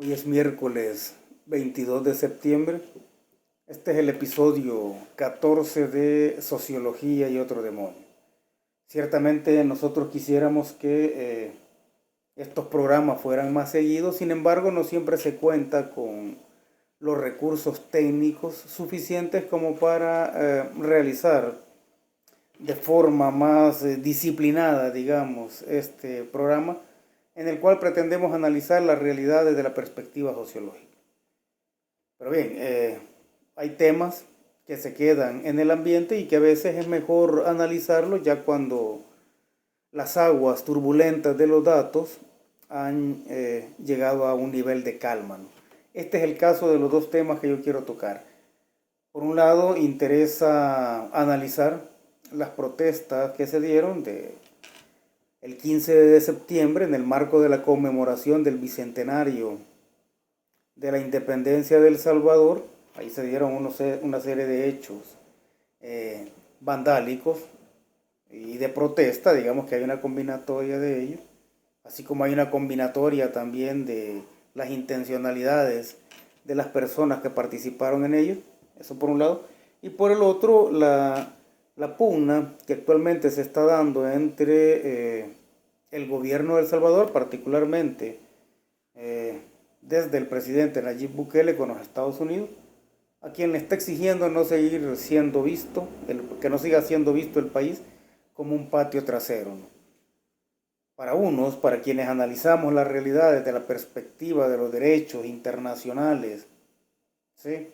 Hoy es miércoles 22 de septiembre. Este es el episodio 14 de Sociología y otro demonio. Ciertamente nosotros quisiéramos que estos programas fueran más seguidos, sin embargo no siempre se cuenta con los recursos técnicos suficientes como para realizar de forma más disciplinada, digamos, este programa en el cual pretendemos analizar la realidad desde la perspectiva sociológica. Pero bien, hay temas que se quedan en el ambiente y que a veces es mejor analizarlos ya cuando las aguas turbulentas de los datos han llegado a un nivel de calma, ¿no? Este es el caso de los dos temas que yo quiero tocar. Por un lado, interesa analizar las protestas que se dieron el 15 de septiembre en el marco de la conmemoración del bicentenario de la independencia de El Salvador. Ahí se dieron una serie de hechos vandálicos y de protesta, digamos que hay una combinatoria de ellos, así como hay una combinatoria también de las intencionalidades de las personas que participaron en ellos, eso por un lado, y por el otro la pugna que actualmente se está dando entre el gobierno de El Salvador, particularmente desde el presidente Nayib Bukele con los Estados Unidos, a quien le está exigiendo no seguir siendo visto, que no siga siendo visto el país como un patio trasero, ¿no? Para unos, para quienes analizamos la realidad desde la perspectiva de los derechos internacionales, ¿sí?,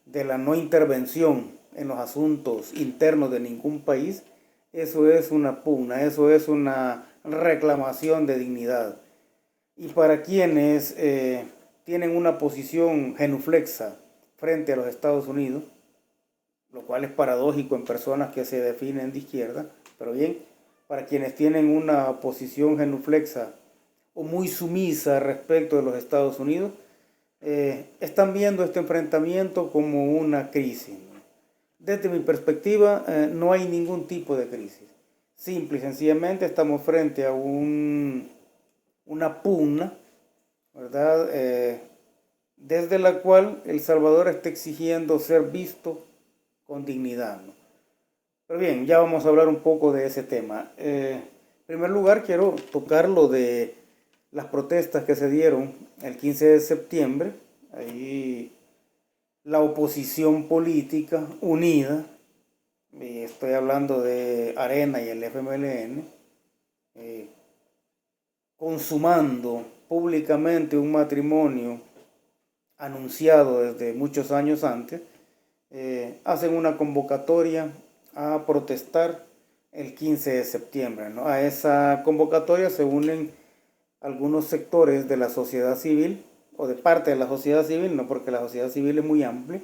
de la no intervención en los asuntos internos de ningún país, eso es una pugna, eso es una reclamación de dignidad. Y para quienes tienen una posición genuflexa frente a los Estados Unidos, lo cual es paradójico en personas que se definen de izquierda, pero bien, para quienes tienen una posición genuflexa o muy sumisa respecto de los Estados Unidos, están viendo este enfrentamiento como una crisis. Desde mi perspectiva, no hay ningún tipo de crisis. Simple y sencillamente estamos frente a una pugna, ¿verdad? Desde la cual El Salvador está exigiendo ser visto con dignidad, ¿no? Pero bien, ya vamos a hablar un poco de ese tema. En primer lugar, quiero tocar lo de las protestas que se dieron el 15 de septiembre. Ahí la oposición política unida, y estoy hablando de Arena y el FMLN, consumando públicamente un matrimonio anunciado desde muchos años antes, hacen una convocatoria a protestar el 15 de septiembre, ¿no? A esa convocatoria se unen algunos sectores de la sociedad civil, o de parte de la sociedad civil, no, porque la sociedad civil es muy amplia.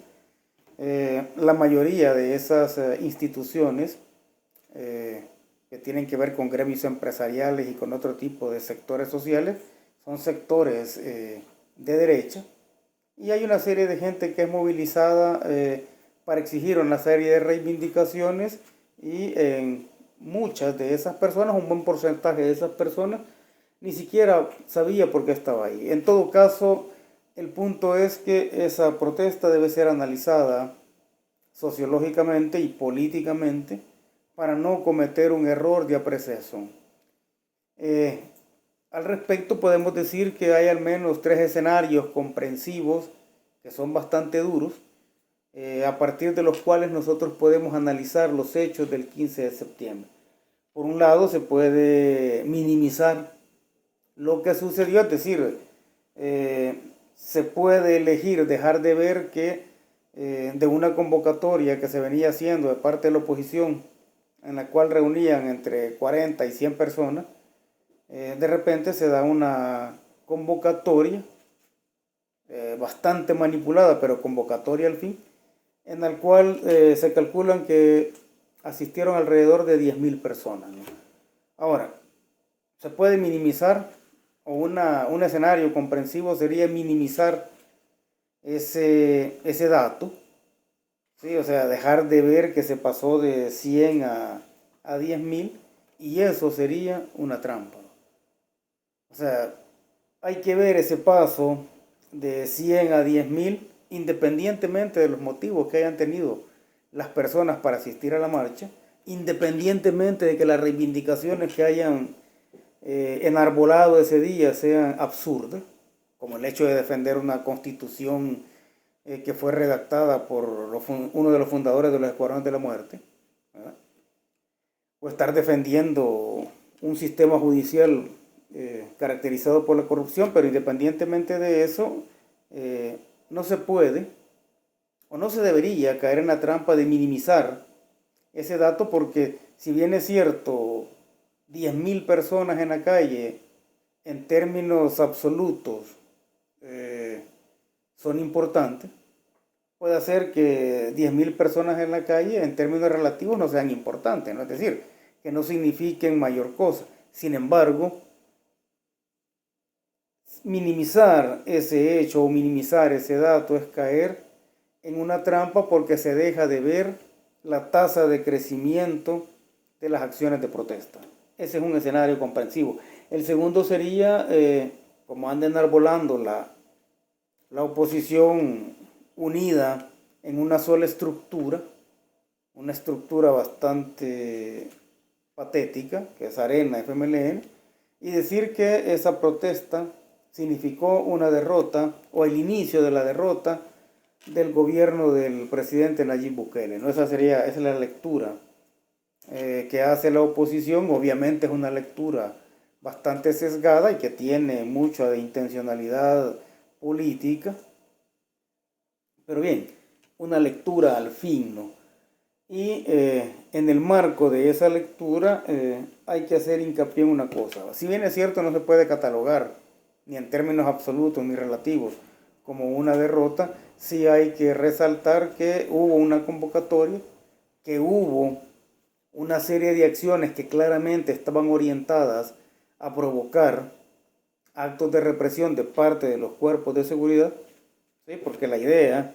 La mayoría de esas instituciones que tienen que ver con gremios empresariales y con otro tipo de sectores sociales son sectores de derecha, y hay una serie de gente que es movilizada para exigir una serie de reivindicaciones, y en muchas de esas personas, un buen porcentaje de esas personas, ni siquiera sabía por qué estaba ahí. En todo caso, el punto es que esa protesta debe ser analizada sociológicamente y políticamente para no cometer un error de apreciación. Al respecto podemos decir que hay al menos tres escenarios comprensivos que son bastante duros, a partir de los cuales nosotros podemos analizar los hechos del 15 de septiembre. Por un lado, se puede minimizar lo que sucedió, es decir, se puede elegir dejar de ver que de una convocatoria que se venía haciendo de parte de la oposición, en la cual reunían entre 40 y 100 personas, de repente se da una convocatoria bastante manipulada, pero convocatoria al fin, en la cual se calculan que asistieron alrededor de 10.000 personas, ¿no? Ahora, se puede minimizar, o un escenario comprensivo sería minimizar ese dato, ¿sí? O sea, dejar de ver que se pasó de 100 a 10.000, y eso sería una trampa. O sea, hay que ver ese paso de 100 a 10.000, independientemente de los motivos que hayan tenido las personas para asistir a la marcha, independientemente de que las reivindicaciones que hayan enarbolado ese día sean absurdas, como el hecho de defender una constitución que fue redactada por uno de los fundadores de los Escuadrones de la Muerte, ¿verdad? O estar defendiendo un sistema judicial caracterizado por la corrupción, pero independientemente de eso, no se puede o no se debería caer en la trampa de minimizar ese dato, porque si bien es cierto, 10.000 personas en la calle, en términos absolutos, son importantes, puede ser que 10.000 personas en la calle, en términos relativos, no sean importantes, ¿no? Es decir, que no signifiquen mayor cosa. Sin embargo, minimizar ese hecho o minimizar ese dato es caer en una trampa, porque se deja de ver la tasa de crecimiento de las acciones de protesta. Ese es un escenario comprensivo. El segundo sería, como anda enarbolando la oposición unida en una sola estructura, una estructura bastante patética, que es Arena, FMLN, y decir que esa protesta significó una derrota o el inicio de la derrota del gobierno del presidente Nayib Bukele, ¿no? Esa es la lectura que hace la oposición. Obviamente es una lectura bastante sesgada y que tiene mucha de intencionalidad política, pero bien, una lectura al fin, ¿no? Y en el marco de esa lectura hay que hacer hincapié en una cosa. Si bien es cierto, no se puede catalogar ni en términos absolutos ni relativos como una derrota, sí hay que resaltar que hubo una convocatoria, que hubo una serie de acciones que claramente estaban orientadas a provocar actos de represión de parte de los cuerpos de seguridad, ¿sí? Porque la idea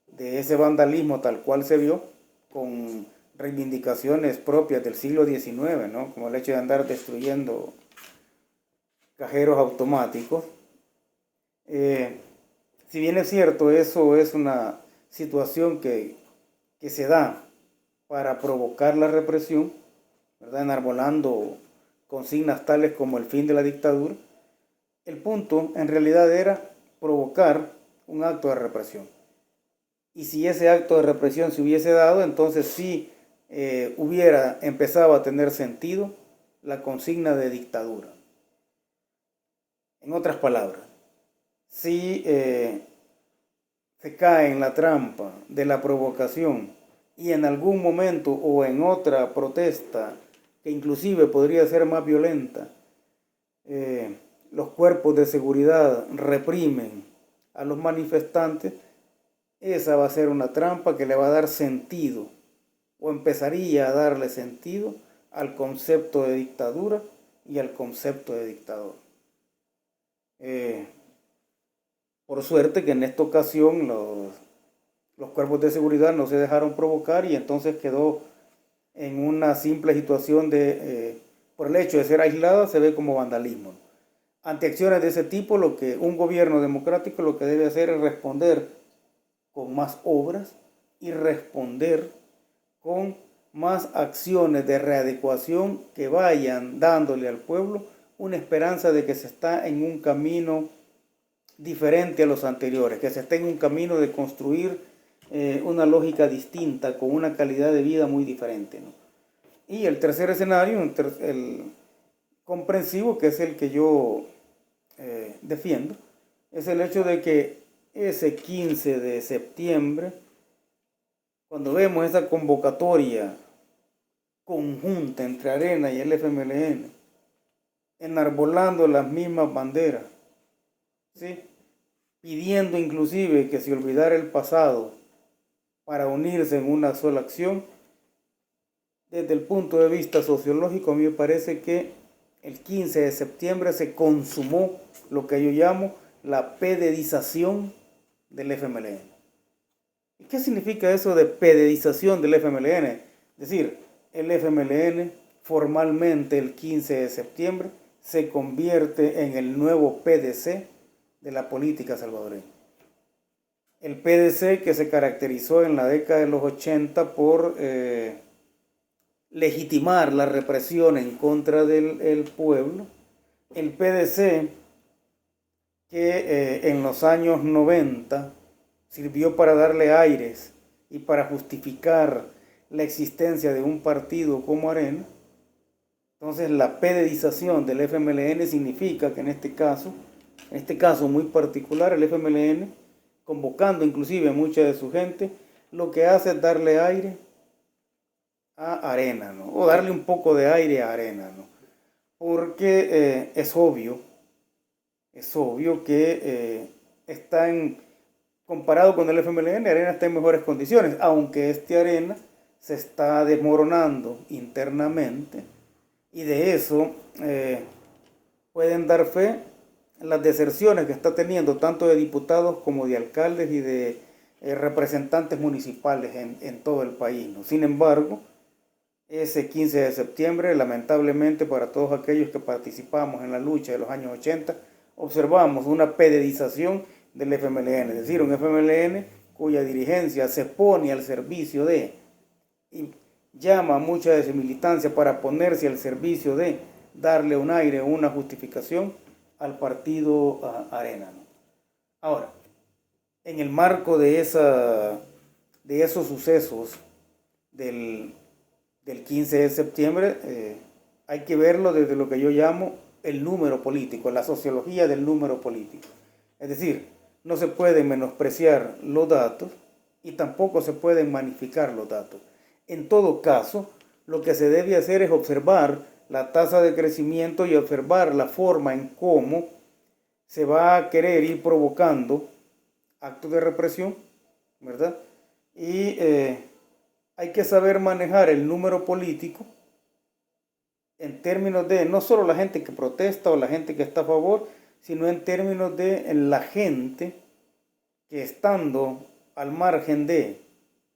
de ese vandalismo tal cual se vio, con reivindicaciones propias del siglo XIX, ¿no? Como el hecho de andar destruyendo cajeros automáticos. Si bien es cierto, eso es una situación que se da para provocar la represión, ¿verdad? Enarbolando consignas tales como el fin de la dictadura, el punto en realidad era provocar un acto de represión. Y si ese acto de represión se hubiese dado, entonces sí hubiera empezado a tener sentido la consigna de dictadura. En otras palabras, si se cae en la trampa de la provocación y en algún momento o en otra protesta que inclusive podría ser más violenta, los cuerpos de seguridad reprimen a los manifestantes, esa va a ser una trampa que le va a dar sentido o empezaría a darle sentido al concepto de dictadura y al concepto de dictador. Por suerte que en esta ocasión los cuerpos de seguridad no se dejaron provocar y entonces quedó en una simple situación de, por el hecho de ser aislada, se ve como vandalismo. Ante acciones de ese tipo, lo que un gobierno democrático lo que debe hacer es responder con más obras y responder con más acciones de readecuación que vayan dándole al pueblo una esperanza de que se está en un camino diferente a los anteriores, que se está en un camino de construir una lógica distinta, con una calidad de vida muy diferente, ¿no? Y el tercer escenario, el comprensivo, que es el que yo defiendo, es el hecho de que ese 15 de septiembre, cuando vemos esa convocatoria conjunta entre Arena y el FMLN, enarbolando las mismas banderas, ¿sí? Pidiendo inclusive que se olvidara el pasado para unirse en una sola acción, desde el punto de vista sociológico, a mí me parece que el 15 de septiembre se consumó lo que yo llamo la pededización del FMLN. ¿Y qué significa eso de pededización del FMLN? Es decir, el FMLN formalmente el 15 de septiembre se convierte en el nuevo PDC de la política salvadoreña. El PDC, que se caracterizó en la década de los 80 por legitimar la represión en contra del pueblo. El PDC, que en los años 90 sirvió para darle aires y para justificar la existencia de un partido como Arena. Entonces la pededización del FMLN significa que en este caso muy particular, el FMLN, convocando inclusive a mucha de su gente, lo que hace es darle aire a Arena, ¿no? O darle un poco de aire a Arena, ¿no? Porque es obvio que comparado con el FMLN, Arena está en mejores condiciones, aunque este Arena se está desmoronando internamente, y de eso pueden dar fe las deserciones que está teniendo tanto de diputados como de alcaldes y de representantes municipales en todo el país, ¿no? Sin embargo, ese 15 de septiembre, lamentablemente para todos aquellos que participamos en la lucha de los años 80, observamos una pededización del FMLN, es decir, un FMLN cuya dirigencia se pone al servicio de y llama a mucha de su militancia para ponerse al servicio de darle un aire o una justificación al partido Arena, ¿no? Ahora, en el marco de esos sucesos del 15 de septiembre, hay que verlo desde lo que yo llamo el número político, la sociología del número político. Es decir, no se pueden menospreciar los datos y tampoco se pueden magnificar los datos. En todo caso, lo que se debe hacer es observar la tasa de crecimiento y observar la forma en cómo se va a querer ir provocando actos de represión, ¿verdad? Y hay que saber manejar el número político en términos de no solo la gente que protesta o la gente que está a favor, sino en términos de la gente que, estando al margen de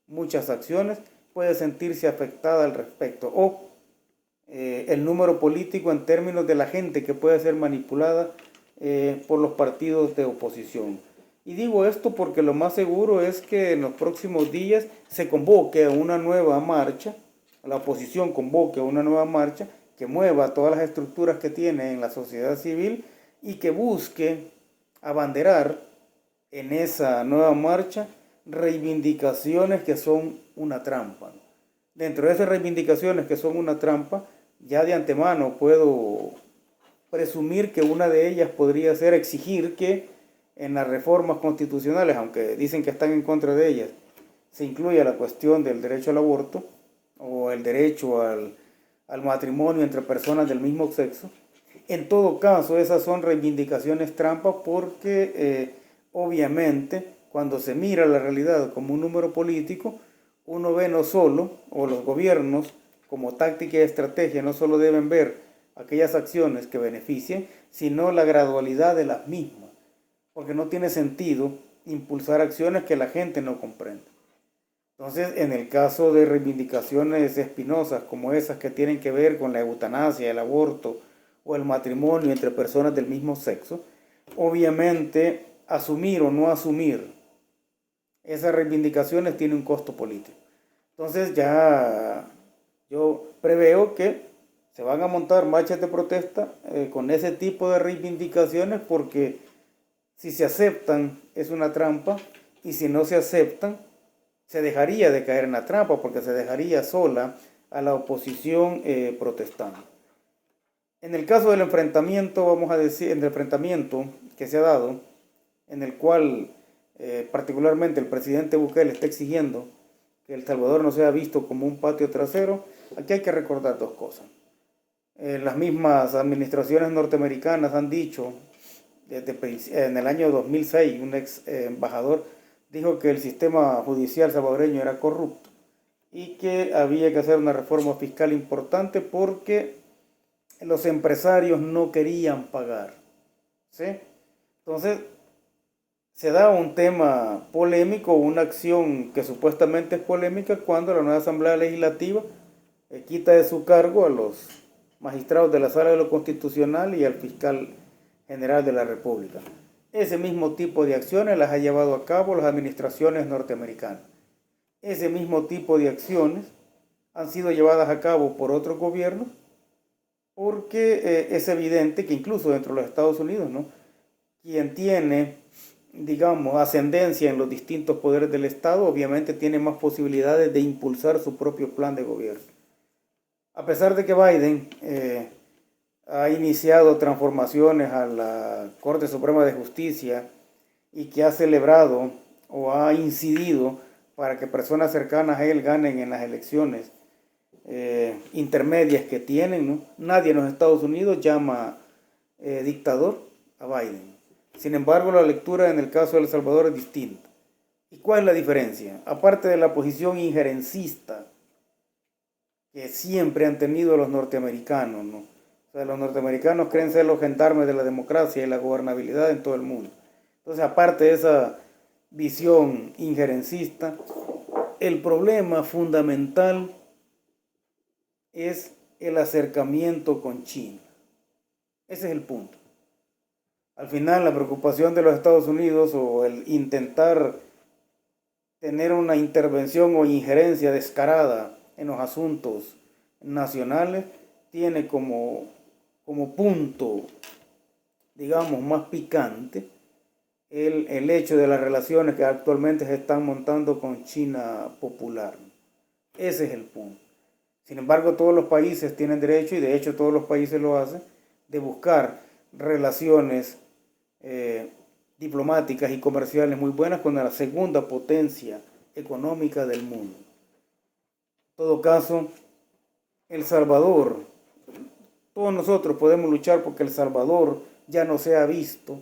muchas acciones, puede sentirse afectada al respecto, o el número político en términos de la gente que puede ser manipulada por los partidos de oposición. Y digo esto porque lo más seguro es que en los próximos días se convoque a una nueva marcha, la oposición convoque a una nueva marcha que mueva todas las estructuras que tiene en la sociedad civil y que busque abanderar en esa nueva marcha reivindicaciones que son una trampa. Dentro de esas reivindicaciones que son una trampa, ya de antemano puedo presumir que una de ellas podría ser exigir que en las reformas constitucionales, aunque dicen que están en contra de ellas, se incluya la cuestión del derecho al aborto o el derecho al matrimonio entre personas del mismo sexo. En todo caso, esas son reivindicaciones trampas porque obviamente cuando se mira la realidad como un número político, uno ve no solo, o los gobiernos como táctica y estrategia no solo deben ver aquellas acciones que beneficien, sino la gradualidad de las mismas, porque no tiene sentido impulsar acciones que la gente no comprende. Entonces, en el caso de reivindicaciones espinosas como esas que tienen que ver con la eutanasia, el aborto o el matrimonio entre personas del mismo sexo, obviamente asumir o no asumir esas reivindicaciones tiene un costo político. Entonces ya yo preveo que se van a montar marchas de protesta con ese tipo de reivindicaciones, porque si se aceptan es una trampa, y si no se aceptan se dejaría de caer en la trampa, porque se dejaría sola a la oposición protestando. En el caso del enfrentamiento, vamos a decir, el enfrentamiento que se ha dado, en el cual particularmente el presidente Bukele está exigiendo que El Salvador no sea visto como un patio trasero, aquí hay que recordar dos cosas. Las mismas administraciones norteamericanas han dicho, en el año 2006, un ex embajador dijo que el sistema judicial salvadoreño era corrupto y que había que hacer una reforma fiscal importante porque los empresarios no querían pagar, ¿sí? Entonces, se da un tema polémico, una acción que supuestamente es polémica, cuando la nueva Asamblea Legislativa quita de su cargo a los magistrados de la Sala de lo Constitucional y al fiscal general de la República. ese mismo tipo de acciones las ha llevado a cabo las administraciones norteamericanas. Ese mismo tipo de acciones han sido llevadas a cabo por otros gobiernos porque es evidente que incluso dentro de los Estados Unidos, ¿no?, quien tiene, digamos, ascendencia en los distintos poderes del Estado, obviamente tiene más posibilidades de impulsar su propio plan de gobierno. A pesar de que Biden ha iniciado transformaciones a la Corte Suprema de Justicia y que ha celebrado o ha incidido para que personas cercanas a él ganen en las elecciones intermedias que tienen, ¿no?, nadie en los Estados Unidos llama dictador a Biden. Sin embargo, la lectura en el caso de El Salvador es distinta. ¿Y cuál es la diferencia? Aparte de la posición injerencista que siempre han tenido los norteamericanos, ¿no? O sea, los norteamericanos creen ser los gendarmes de la democracia y la gobernabilidad en todo el mundo. Entonces, aparte de esa visión injerencista, el problema fundamental es el acercamiento con China. Ese es el punto. Al final, la preocupación de los Estados Unidos o el intentar tener una intervención o injerencia descarada en los asuntos nacionales tiene como punto, digamos, más picante el hecho de las relaciones que actualmente se están montando con China popular. Ese es el punto. Sin embargo, todos los países tienen derecho, y de hecho todos los países lo hacen, de buscar relaciones diplomáticas y comerciales muy buenas con la segunda potencia económica del mundo. En todo caso, El Salvador, todos nosotros podemos luchar porque El Salvador ya no sea visto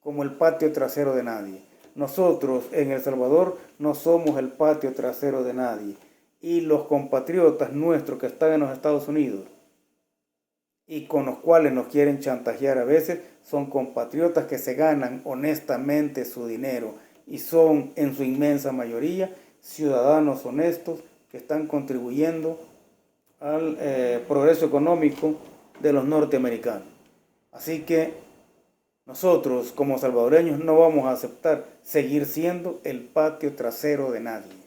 como el patio trasero de nadie. Nosotros en El Salvador no somos el patio trasero de nadie. Y los compatriotas nuestros que están en los Estados Unidos y con los cuales nos quieren chantajear a veces, son compatriotas que se ganan honestamente su dinero y son en su inmensa mayoría ciudadanos honestos que están contribuyendo al progreso económico de los norteamericanos. Así que nosotros como salvadoreños no vamos a aceptar seguir siendo el patio trasero de nadie.